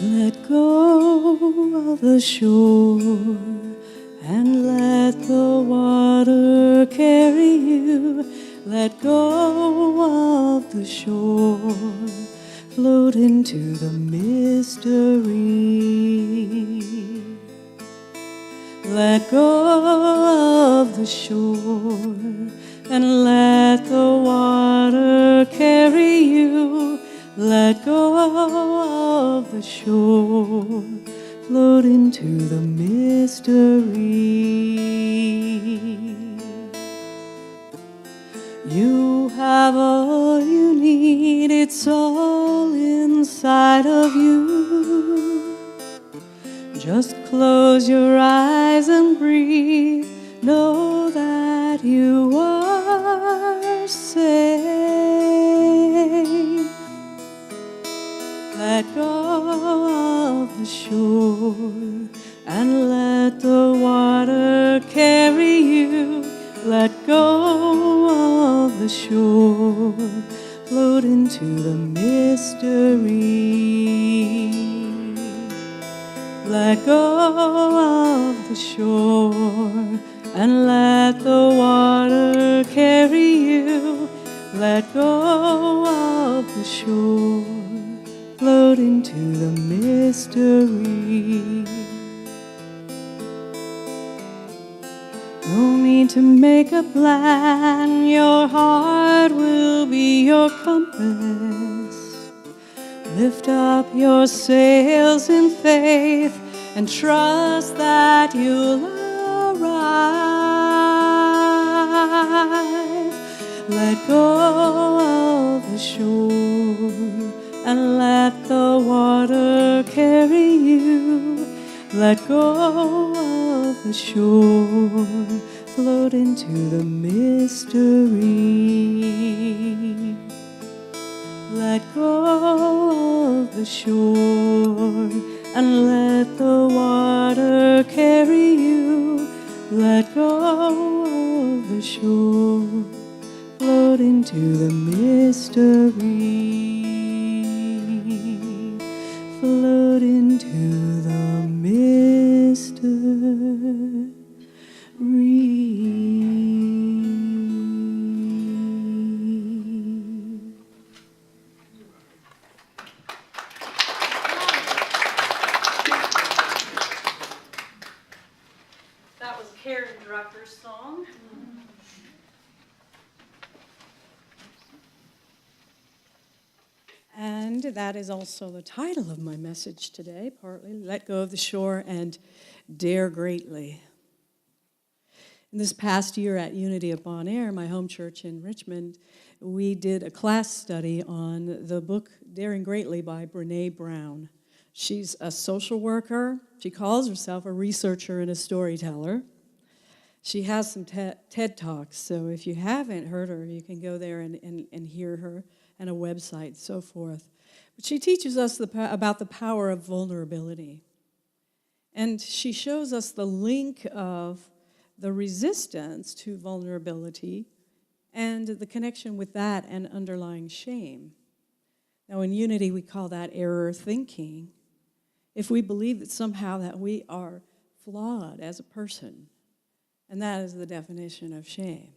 Let go of the shore and let the water carry you. Let go of the shore, float into the mystery. Let go of the shore and let the water carry you. Let go of the shore, float into the mystery. You have all you need, it's all inside of you. Just close your eyes and breathe. Know that you are safe. Let go of the shore and let the water carry you. Let go of the shore, float into the mystery. Let go of the shore and let the water carry you. Let go of the shore, float into the mystery. No need to make a plan, your heart will be your compass. Lift up your sails in faith and trust that you'll arrive. Let go of the shore and let the water carry you. Let go of the shore, float into the mystery. Let go of the shore and let the water carry you. Let go of the shore, float into the mystery. Float into the mystery. That was Karen Drucker's song. And that is also the title of my message today, partly, Let Go of the Shore and Dare Greatly. In this past year at Unity of Bon Air, my home church in Richmond, we did a class study on the book Daring Greatly by Brené Brown. She's a social worker. She calls herself a researcher and a storyteller. She has some TED Talks, so if you haven't heard her, you can go there and hear her, and a website, so forth. But she teaches us about the power of vulnerability. And she shows us the link of the resistance to vulnerability and the connection with that and underlying shame. Now, in Unity, we call that error thinking. If we believe that somehow that we are flawed as a person, and that is the definition of shame.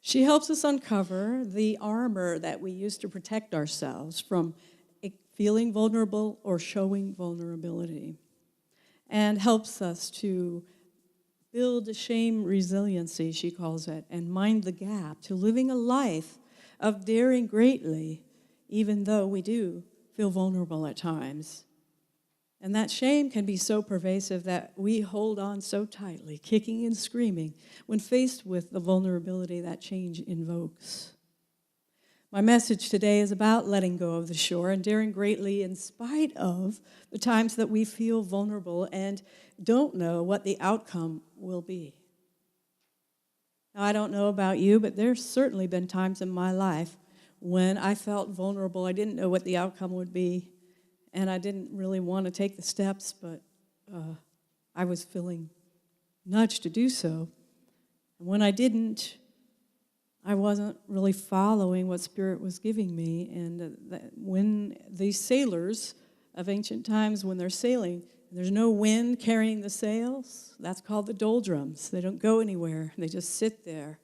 She helps us uncover the armor that we use to protect ourselves from feeling vulnerable or showing vulnerability, and helps us to build a shame resiliency, she calls it, and mind the gap to living a life of daring greatly, even though we do feel vulnerable at times. And that shame can be so pervasive that we hold on so tightly, kicking and screaming, when faced with the vulnerability that change invokes. My message today is about letting go of the shore and daring greatly in spite of the times that we feel vulnerable and don't know what the outcome will be. Now, I don't know about you, but there's certainly been times in my life when I felt vulnerable. I didn't know what the outcome would be. And I didn't really want to take the steps, but I was feeling nudged to do so. And when I didn't, I wasn't really following what Spirit was giving me. And when these sailors of ancient times when they're sailing, and there's no wind carrying the sails. That's called the doldrums. They don't go anywhere. They just sit there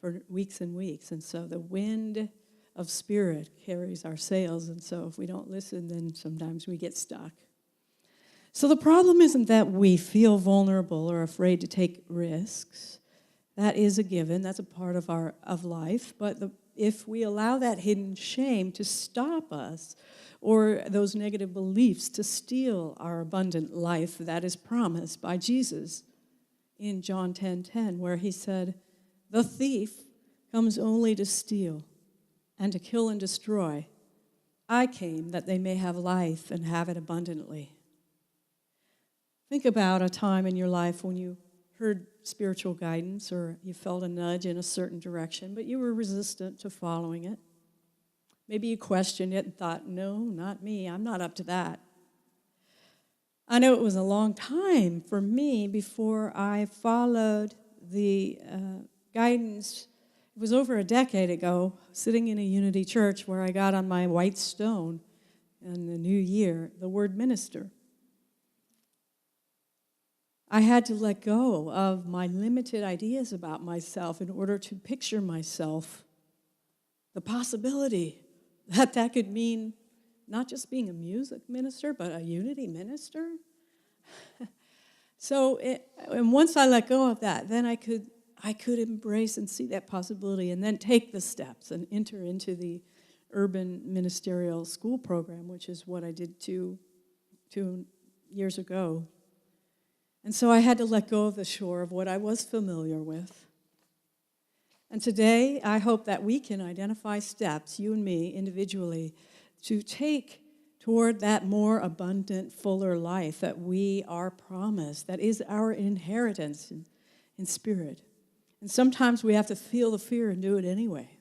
for weeks and weeks. And so the wind of spirit carries our sails. And so if we don't listen, then sometimes we get stuck. So the problem isn't that we feel vulnerable or afraid to take risks. That is a given. That's a part of life. But if we allow that hidden shame to stop us, or those negative beliefs to steal our abundant life that is promised by Jesus in John 10:10, where he said, "The thief comes only to steal and to kill and destroy. I came that they may have life and have it abundantly." Think about a time in your life when you heard spiritual guidance or you felt a nudge in a certain direction, but you were resistant to following it. Maybe you questioned it and thought, no, not me, I'm not up to that. I know it was a long time for me before I followed the guidance. It was over a decade ago, sitting in a Unity church where I got on my white stone in the new year, the word minister. I had to let go of my limited ideas about myself in order to picture myself, the possibility that could mean not just being a music minister, but a Unity minister. And once I let go of that, then I could embrace and see that possibility and then take the steps and enter into the urban ministerial school program, which is what I did two years ago. And so I had to let go of the shore of what I was familiar with. And today, I hope that we can identify steps, you and me, individually, to take toward that more abundant, fuller life that we are promised, that is our inheritance in spirit. And sometimes we have to feel the fear and do it anyway.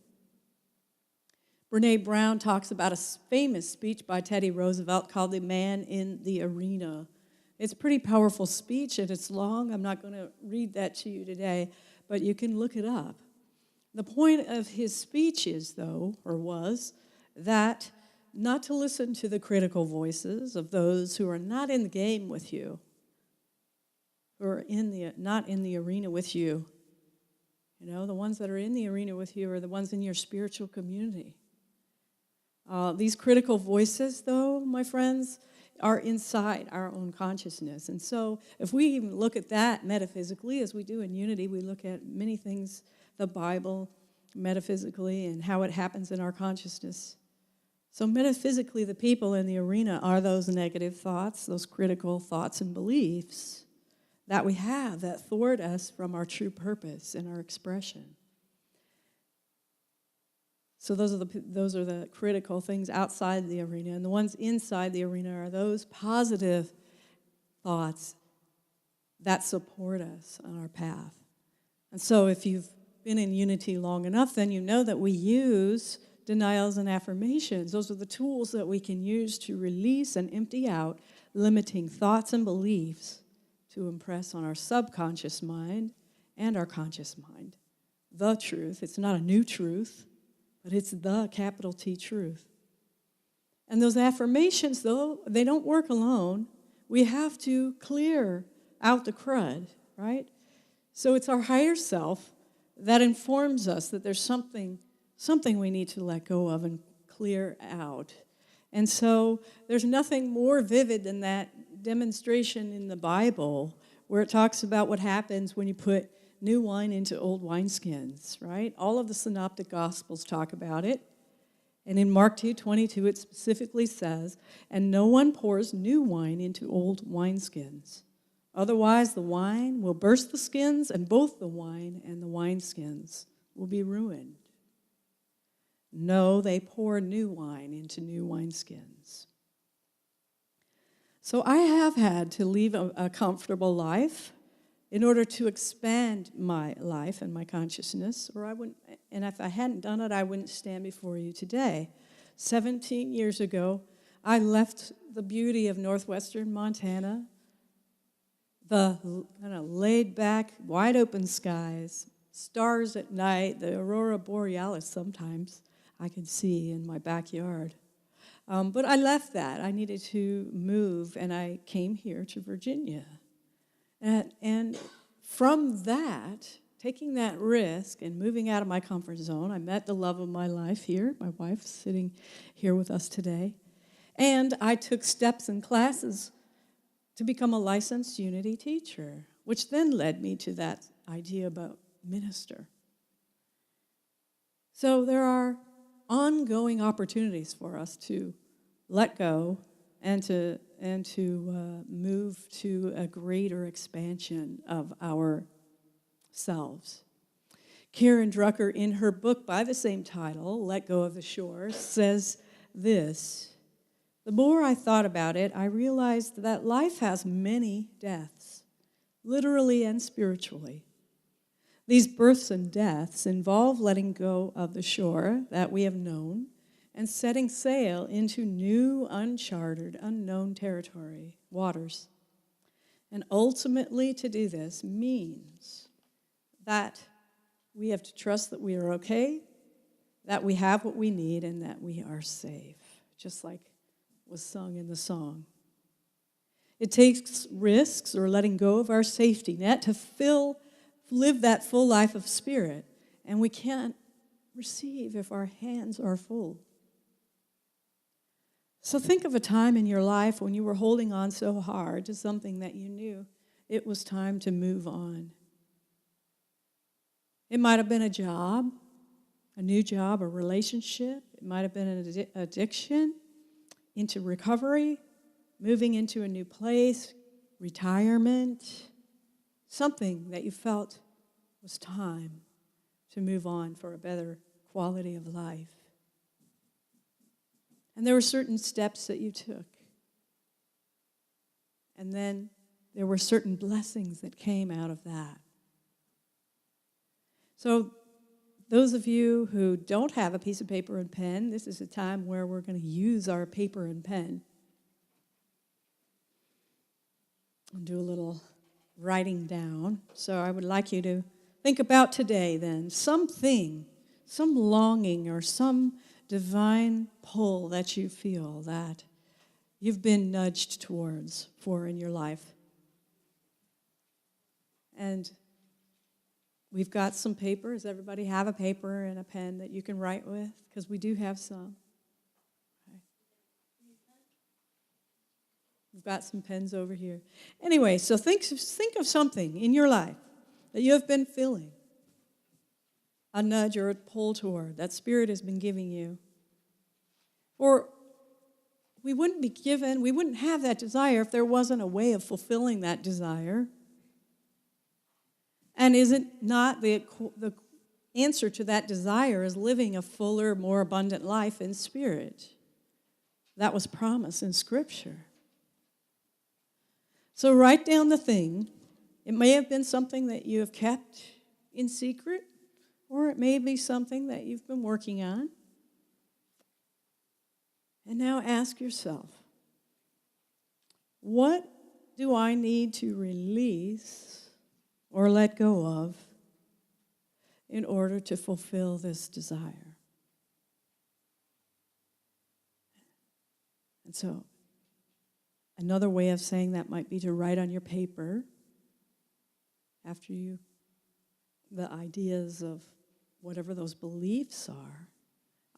Brene Brown talks about a famous speech by Teddy Roosevelt called "The Man in the Arena." It's a pretty powerful speech, and it's long. I'm not going to read that to you today, but you can look it up. The point of his speech is, though, or was, that not to listen to the critical voices of those who are not in the game with you, who are not in the arena with you. You know, the ones that are in the arena with you are the ones in your spiritual community. These critical voices, though, my friends, are inside our own consciousness. And so if we even look at that metaphysically, as we do in Unity, we look at many things, the Bible, metaphysically, and how it happens in our consciousness. So metaphysically, the people in the arena are those negative thoughts, those critical thoughts and beliefs that we have that thwart us from our true purpose and our expression. So those are the critical things outside the arena. And the ones inside the arena are those positive thoughts that support us on our path. And so if you've been in Unity long enough, then you know that we use denials and affirmations. Those are the tools that we can use to release and empty out limiting thoughts and beliefs to impress on our subconscious mind and our conscious mind the truth. It's not a new truth, but it's the capital T truth. And those affirmations, though, they don't work alone. We have to clear out the crud, right? So it's our higher self that informs us that there's something we need to let go of and clear out. And so there's nothing more vivid than that demonstration in the Bible where it talks about what happens when you put new wine into old wineskins, right? All of the synoptic gospels talk about it. And in Mark 2:22, it specifically says, "And no one pours new wine into old wineskins. Otherwise, the wine will burst the skins, and both the wine and the wineskins will be ruined. No, they pour new wine into new wineskins." So I have had to leave a comfortable life in order to expand my life and my consciousness, and if I hadn't done it, I wouldn't stand before you today. 17 years ago, I left the beauty of northwestern Montana, the kind of laid-back, wide-open skies, stars at night, the aurora borealis sometimes I could see in my backyard. But I left that. I needed to move, and I came here to Virginia. And from that, taking that risk and moving out of my comfort zone, I met the love of my life here. My wife's sitting here with us today. And I took steps and classes to become a licensed Unity teacher, which then led me to that idea about minister. So there are ongoing opportunities for us to let go and to move to a greater expansion of ourselves. Karen Drucker, in her book by the same title, Let Go of the Shore, says this: the more I thought about it, I realized that life has many deaths, literally and spiritually. These births and deaths involve letting go of the shore that we have known and setting sail into new, uncharted, unknown territory, waters. And ultimately, to do this means that we have to trust that we are okay, that we have what we need, and that we are safe, just like was sung in the song. It takes risks or letting go of our safety net to live that full life of spirit, and we can't receive if our hands are full. So think of a time in your life when you were holding on so hard to something that you knew it was time to move on. It might have been a job, a new job, a relationship. It might have been an addiction, into recovery, moving into a new place, retirement, something that you felt was time to move on for a better quality of life. And there were certain steps that you took. And then there were certain blessings that came out of that. So those of you who don't have a piece of paper and pen, this is a time where we're going to use our paper and pen and do a little writing down. So I would like you to think about today then, something, some longing or some divine pull that you feel that you've been nudged towards for in your life. And we've got some paper. Does everybody have a paper and a pen that you can write with? Because we do have some. Okay. We've got some pens over here. Anyway, so think of something in your life that you have been feeling, a nudge or a pull toward, that Spirit has been giving you. Or we wouldn't have that desire if there wasn't a way of fulfilling that desire. And is it not the answer to that desire is living a fuller, more abundant life in spirit? That was promised in Scripture. So write down the thing. It may have been something that you have kept in secret, or it may be something that you've been working on. And now ask yourself, what do I need to release or let go of in order to fulfill this desire? And so, another way of saying that might be to write on your paper after the ideas of whatever those beliefs are.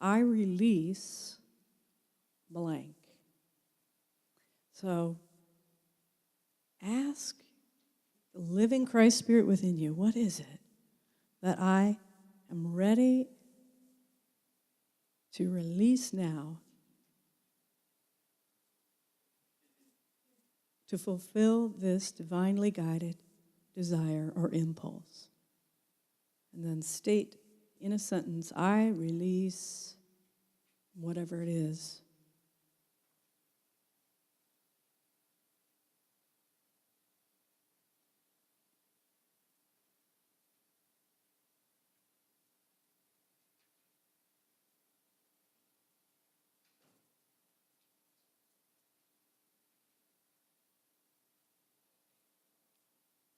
I release blank. So, ask the living Christ Spirit within you, what is it that I am ready to release now to fulfill this divinely guided desire or impulse? And then state in a sentence, I release whatever it is.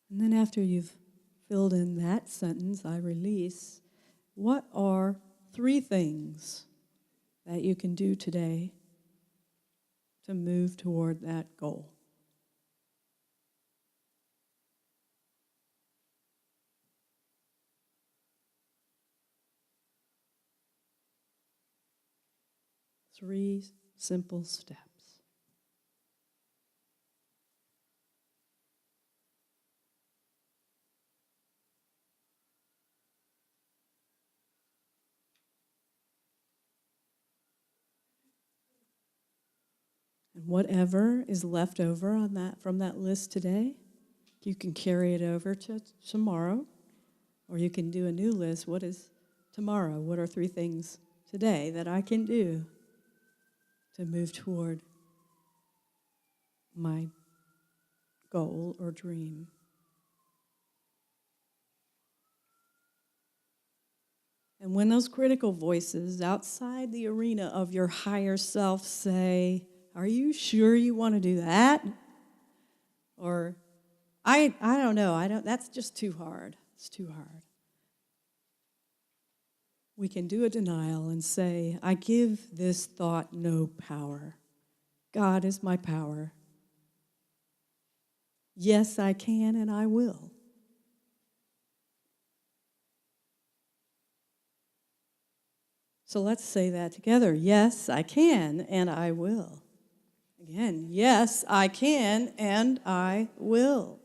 And then after you've filled in that sentence, I release, what are 3 things that you can do today to move toward that goal. Three simple steps. And whatever is left over on that from that list today, you can carry it over to tomorrow, or you can do a new list. What is tomorrow? What are 3 things today that I can do to move toward my goal or dream? And when those critical voices outside the arena of your higher self say, "Are you sure you want to do that?" Or, I don't know, that's just too hard. It's too hard. We can do a denial and say, "I give this thought no power. God is my power. Yes, I can and I will." So let's say that together. Yes, I can and I will. Again, yes, I can and I will.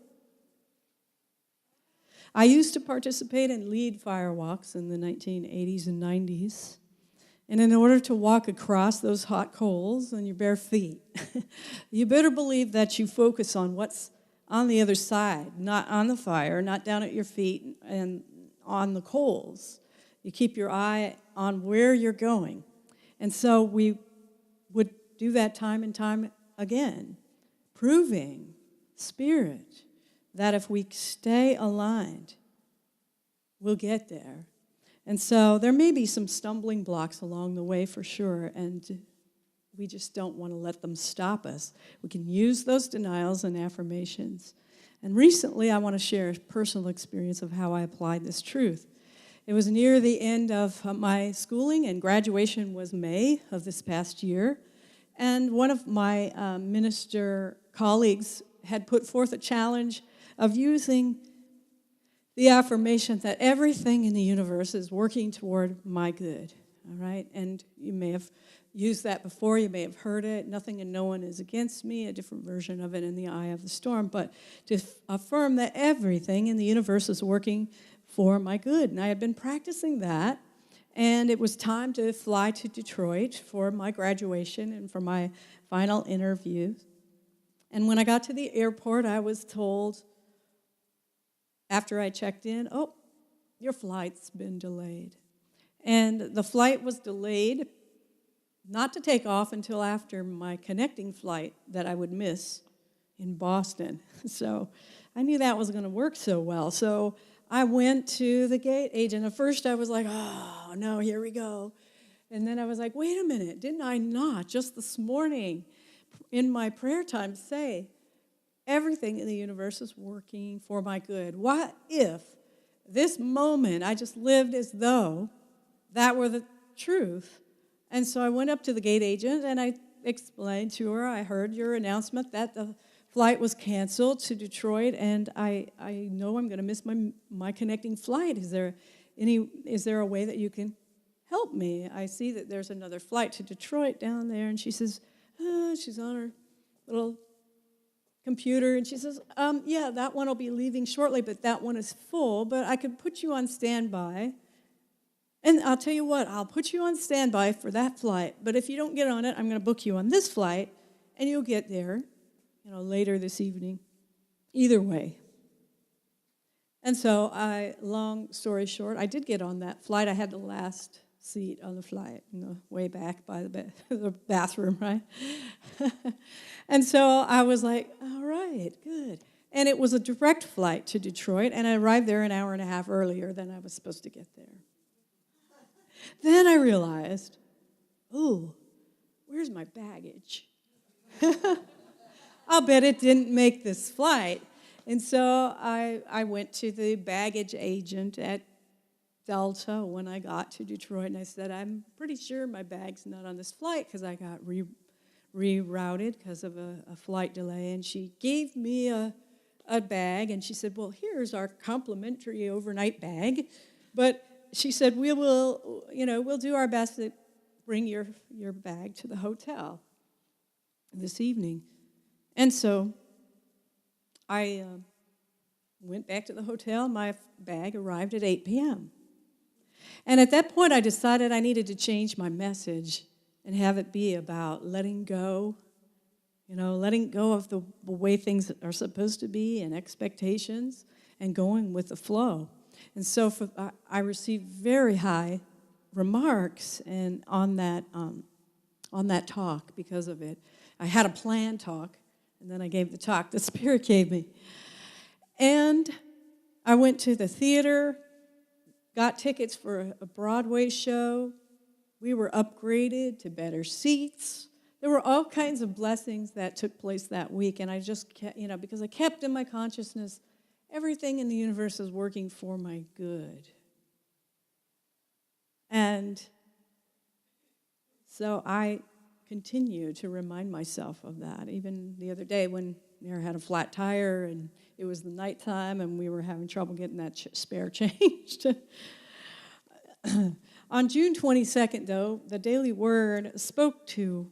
I used to participate and lead fire walks in the 1980s and 90s. And in order to walk across those hot coals on your bare feet, you better believe that you focus on what's on the other side, not on the fire, not down at your feet and on the coals. You keep your eye on where you're going. And so we would do that time and time again, proving, Spirit, that if we stay aligned, we'll get there. And so there may be some stumbling blocks along the way for sure, and we just don't want to let them stop us. We can use those denials and affirmations. And recently, I want to share a personal experience of how I applied this truth. It was near the end of my schooling, and graduation was May of this past year. And one of my minister colleagues had put forth a challenge of using the affirmation that everything in the universe is working toward my good, all right? And you may have used that before, you may have heard it, nothing and no one is against me, a different version of it in the eye of the storm, but to affirm that everything in the universe is working for my good. And I had been practicing that, and it was time to fly to Detroit for my graduation and for my final interview. And when I got to the airport, I was told, after I checked in, "Oh, your flight's been delayed." And the flight was delayed, not to take off until after my connecting flight that I would miss in Boston. So I knew that wasn't going to work so well. So I went to the gate agent. At first I was like, "Oh, no, here we go." And then I was like, "Wait a minute, didn't I not just this morning in my prayer time say, everything in the universe is working for my good? What if this moment I just lived as though that were the truth?" And so I went up to the gate agent and I explained to her, "I heard your announcement that the flight was canceled to Detroit, and I know I'm going to miss my connecting flight. Is there a way that you can help me? I see that there's another flight to Detroit down there." And she says, she's on her little computer, and she says, "Yeah, that one will be leaving shortly, but that one is full, but I could put you on standby. And I'll tell you what, I'll put you on standby for that flight, but if you don't get on it, I'm going to book you on this flight, and you'll get there, later this evening. Either way." And so long story short, I did get on that flight. I had the last seat on the flight, way back by the bathroom, right? And so I was like, all right, good. And it was a direct flight to Detroit, and I arrived there an hour and a half earlier than I was supposed to get there. Then I realized, oh, where's my baggage? I'll bet it didn't make this flight. And so I went to the baggage agent at Delta when I got to Detroit, and I said, "I'm pretty sure my bag's not on this flight because I got rerouted because of a flight delay, and she gave me a bag, and she said, well, here's our complimentary overnight bag, but she said, we'll do our best to bring your bag to the hotel this evening. And so I went back to the hotel. My bag arrived at 8 p.m. And at that point, I decided I needed to change my message and have it be about letting go, letting go of the way things are supposed to be and expectations and going with the flow. And so I received very high remarks and on that talk because of it. I had a planned talk, and then I gave the talk the Spirit gave me. And I went to the theater, got tickets for a Broadway show. We were upgraded to better seats. There were all kinds of blessings that took place that week, and I just kept, because I kept in my consciousness, everything in the universe is working for my good. And so I continue to remind myself of that. Even the other day when Mary had a flat tire and it was the nighttime and we were having trouble getting that spare changed. On June 22nd, though, the Daily Word spoke to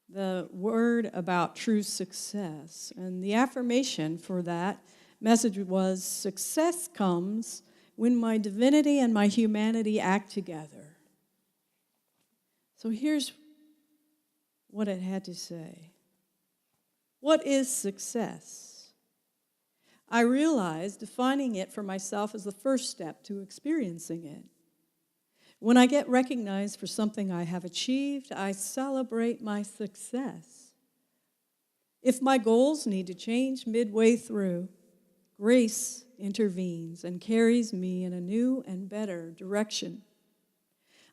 the word about true success. And the affirmation for that message was, success comes when my divinity and my humanity act together. So here's what it had to say. What is success? I realized defining it for myself is the first step to experiencing it. When I get recognized for something I have achieved, I celebrate my success. If my goals need to change midway through, grace intervenes and carries me in a new and better direction.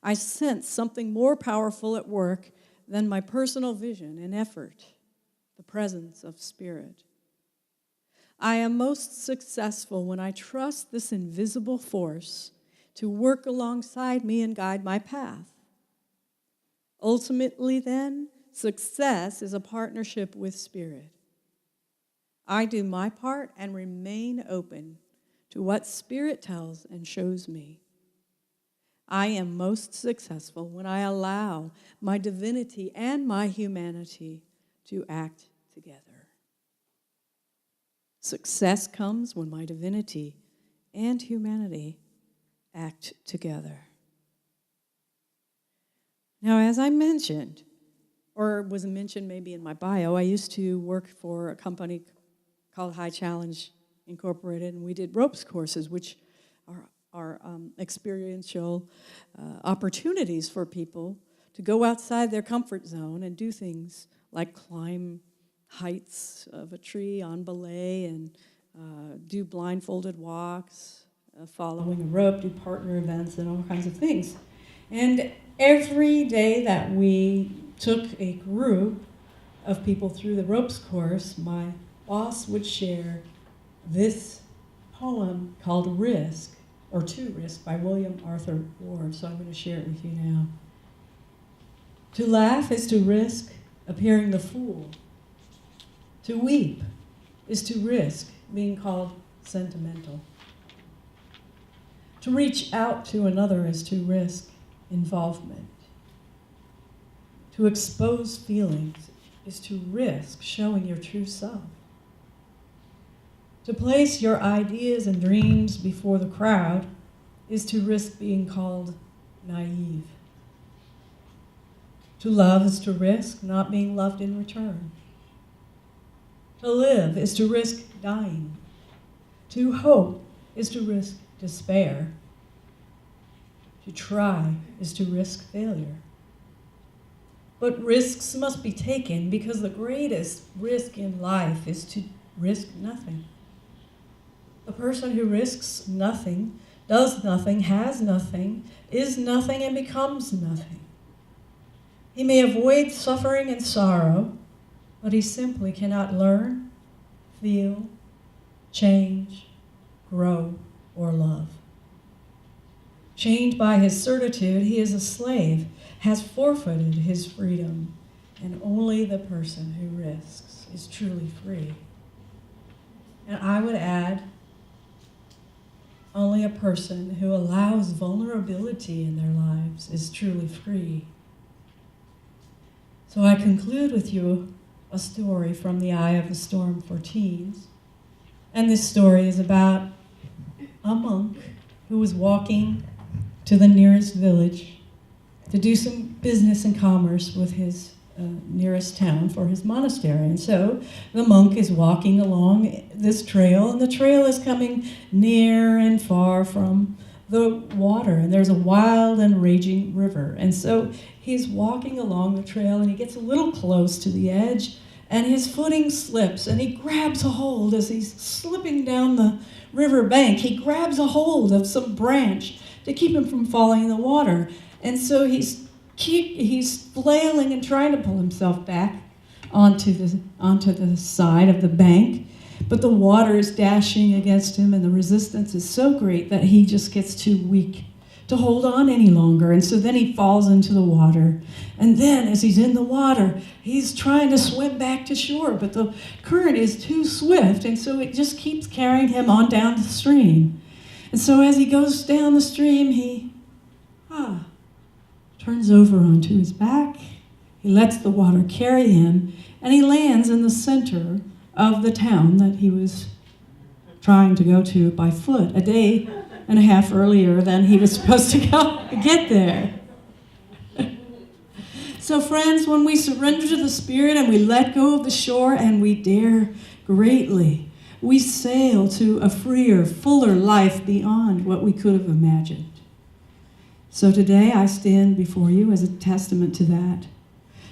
I sense something more powerful at work than my personal vision and effort, the presence of Spirit. I am most successful when I trust this invisible force to work alongside me and guide my path. Ultimately, then, success is a partnership with Spirit. I do my part and remain open to what Spirit tells and shows me. I am most successful when I allow my divinity and my humanity to act together. Success comes when my divinity and humanity act together. Now, as I mentioned, or was mentioned maybe in my bio, I used to work for a company called High Challenge Incorporated, and we did ropes courses, which are experiential opportunities for people to go outside their comfort zone and do things like climb heights of a tree on belay and do blindfolded walks, following a rope, do partner events and all kinds of things. And every day that we took a group of people through the ropes course, my boss would share this poem called Risk, or To Risk, by William Arthur Ward. So I'm going to share it with you now. To laugh is to risk appearing the fool. To weep is to risk being called sentimental. To reach out to another is to risk involvement. To expose feelings is to risk showing your true self. To place your ideas and dreams before the crowd is to risk being called naive. To love is to risk not being loved in return. To live is to risk dying. To hope is to risk despair. To try is to risk failure. But risks must be taken because the greatest risk in life is to risk nothing. The person who risks nothing, does nothing, has nothing, is nothing, and becomes nothing. He may avoid suffering and sorrow, but he simply cannot learn, feel, change, grow, or love. Chained by his certitude, he is a slave, has forfeited his freedom, And only the person who risks is truly free. And I would add, only a person who allows vulnerability in their lives is truly free. So I conclude with you a story from The Eye of the Storm for teens. And this story is about a monk who was walking to the nearest village to do some business and commerce with his nearest town for his monastery. And so the monk is walking along this trail, and the trail is coming near and far from the water, and there's a wild and raging river. And so he's walking along the trail, and he gets a little close to the edge, and his footing slips, and he grabs a hold as he's slipping down the river bank. He grabs a hold of some branch to keep him from falling in the water. And so he's flailing and trying to pull himself back onto the side of the bank, but the water is dashing against him, and the resistance is so great that he just gets too weak to hold on any longer. And so then he falls into the water. And then as he's in the water, he's trying to swim back to shore, but the current is too swift, and so it just keeps carrying him on down the stream. And so as he goes down the stream, he turns over onto his back. He lets the water carry him, and he lands in the center of the town that he was trying to go to by foot a day and a half earlier than he was supposed to get there. So friends, when we surrender to the Spirit and we let go of the shore and we dare greatly, we sail to a freer, fuller life beyond what we could have imagined. So today I stand before you as a testament to that.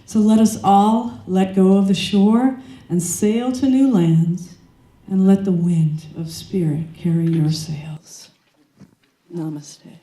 So let us all let go of the shore and sail to new lands, and let the wind of Spirit carry your sails. Namaste.